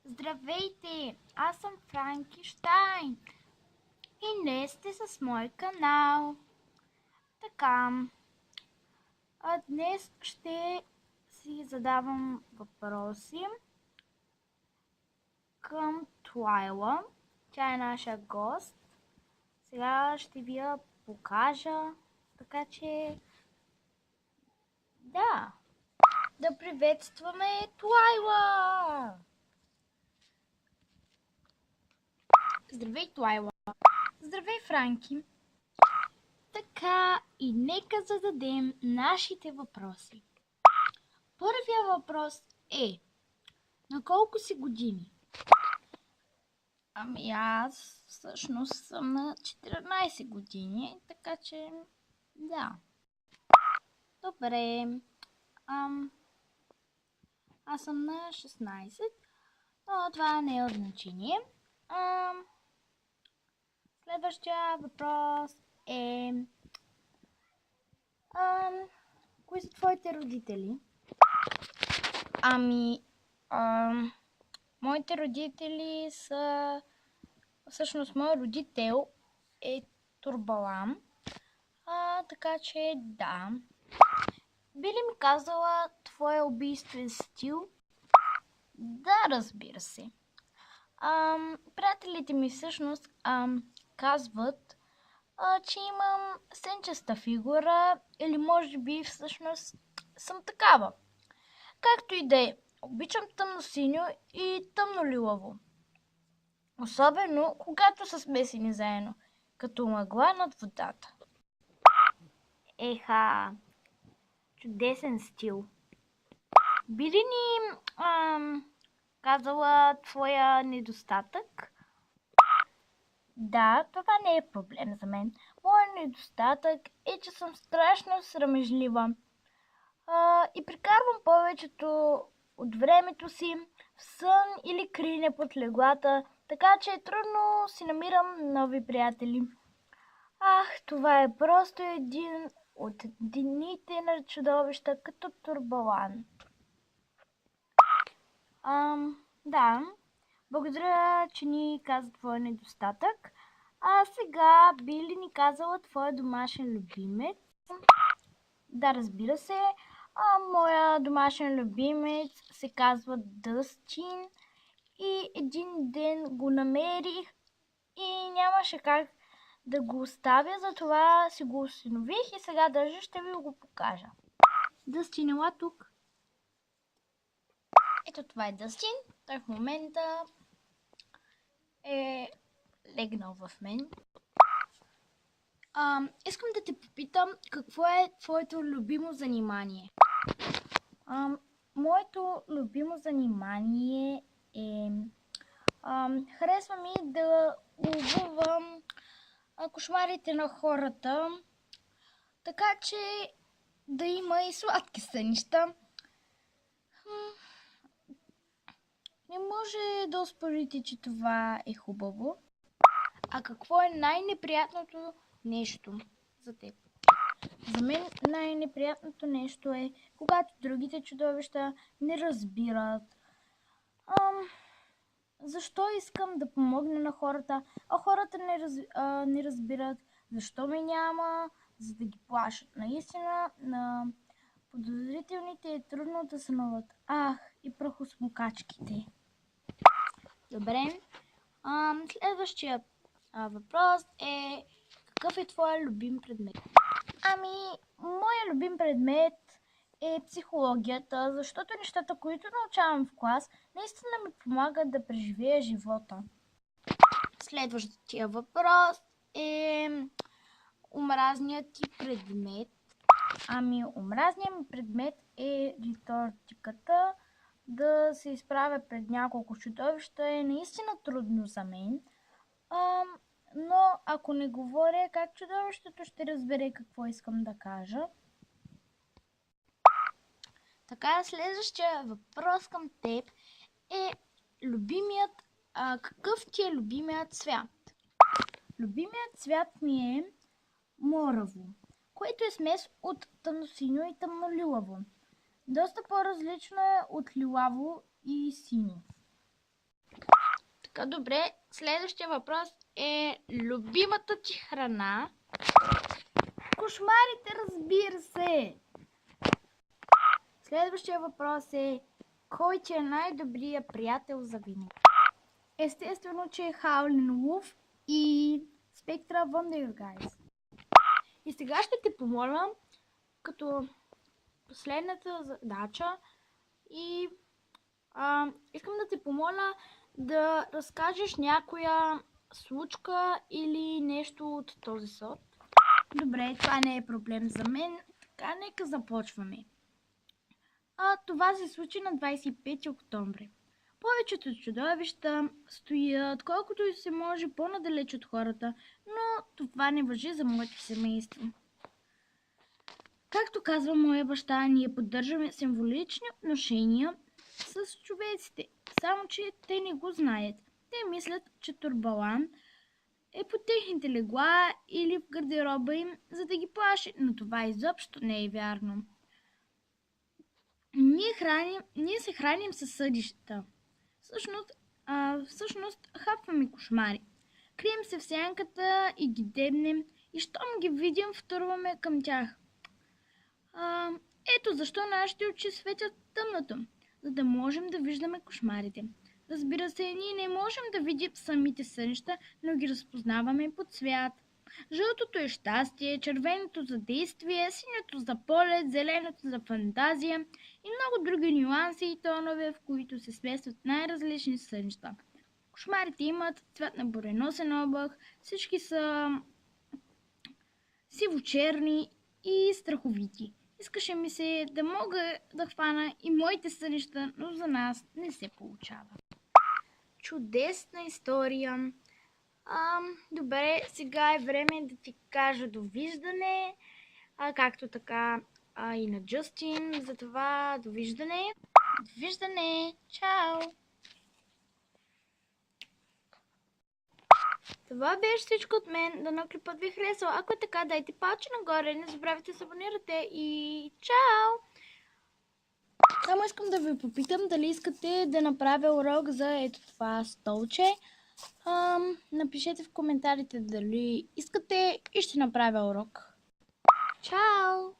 Здравейте! Аз съм Франкенщайн и днес сте с мой канал. Така, днес ще си задавам въпроси към Туайла. Тя е наша гост. Сега ще ви я покажа, така че да приветстваме Туайла! Здравей, Туайла! Здравей, Франки! Така, и нека зададем нашите въпроси. Първия въпрос е: на колко си години? Ами аз всъщност съм на 14 години, така че да. Добре. Аз съм на 16, но това не е от значение. Следващия въпрос е: кои са твоите родители? Моите родители са... Всъщност, моят родител е Турбалам. Така че да. Би ли ми казала твоя убийствен стил? Да, разбира се. Приятелите ми всъщност казват, че имам сенчеста фигура, или може би всъщност съм такава. Както и да е, обичам тъмно-синьо и тъмно-лилаво. Особено когато са смесени заедно, като мъгла над водата. Еха, чудесен стил. Би ли ни казала твоя недостатък? Да, това не е проблем за мен. Моят недостатък е, че съм страшно срамежлива. И прекарвам повечето от времето си в сън или криене под леглата, така че е трудно си намирам нови приятели. Това е просто един от дните на чудовища като Турбалан. Да, благодаря, че ни каза твоя недостатък. Сега би ли ни казала твоя домашен любимец? Да, разбира се. Моя домашен любимец се казва Дъстин и един ден го намерих и нямаше как да го оставя, затова си го осинових и сега даже ще ви го покажа. Дъстин, ела тук. Ето това е Дъстин. Той в момента е легнал в мен. Искам да те попитам, какво е твоето любимо занимание? Моето любимо занимание е... харесва ми да ловувам кошмарите на хората, така че да има и сладки сънища. Не може да оспорите, че това е хубаво. А какво е най-неприятното нещо за теб? За мен най-неприятното нещо е, когато другите чудовища не разбират защо искам да помогна на хората, а хората не разбират защо ме няма, за да ги плашат. Наистина, на подозрителните е трудно да сънуват. И прахосмукачките. Добре. Следващия въпрос е: какъв е твоя любим предмет? Моя любим предмет е психологията, защото нещата, които научавам в клас, наистина ми помагат да преживея живота. Следващия въпрос е: омразният ти предмет? Омразният ми предмет е риториката. Да се изправя пред няколко чудовища е наистина трудно за мен. Но ако не говоря, как чудовището ще разбере какво искам да кажа? Така, следващия въпрос към теб е: какъв ти е любимият цвят? Любимият цвят ми е мораво, което е смес от тъмносиньо и тъмнолилаво. Доста по-различно е от лилаво и синьо. Така, добре. Следващия въпрос е любимата ти храна. Кошмарите, разбира се! Следващия въпрос е кой ти е най-добрият приятел за винаги? Естествено, че е Хаулин Лув и Спектра Вандергайс. И сега ще те помоля като последната задача и искам да те помоля да разкажеш някоя случка или нещо от този сорт. Добре, това не е проблем за мен. Така, нека започваме. Това се случи на 25 октомври. Повечето чудовища стоят колкото и се може по-надалеч от хората, но това не важи за моето семейство. Както казва моя баща, ние поддържаме символични отношения с човеците, само че те не го знаят. Те мислят, че Турбалан е по техните легла или в гардероба им, за да ги плаши, но това изобщо не е вярно. Ние се храним със съдища. Всъщност хапваме кошмари. Крием се в сянката и ги дебнем и щом ги видим, втурваме към тях. Ето защо нашите очи светят тъмното, за да можем да виждаме кошмарите. Разбира се, ние не можем да видим самите сънища, но ги разпознаваме по цвят. Жълтото е щастие, червеното за действие, синято за полет, зеленото за фантазия и много други нюанси и тонове, в които се смесват най-различни сънища. Кошмарите имат цвят на буреносен облак, всички са сивочерни и страховити. Искаше ми се да мога да хвана и моите сънища, но за нас не се получава. Чудесна история! Добре, сега е време да ти кажа довиждане, както така и на Джастин. Затова довиждане! Довиждане! Чао! Това беше всичко от мен. Дано клипът ви харесал. Ако е така, дайте палче нагоре. Не забравяйте да се абонирате и чао! Само искам да ви попитам дали искате да направя урок за ето това столче. Напишете в коментарите дали искате и ще направя урок. Чао!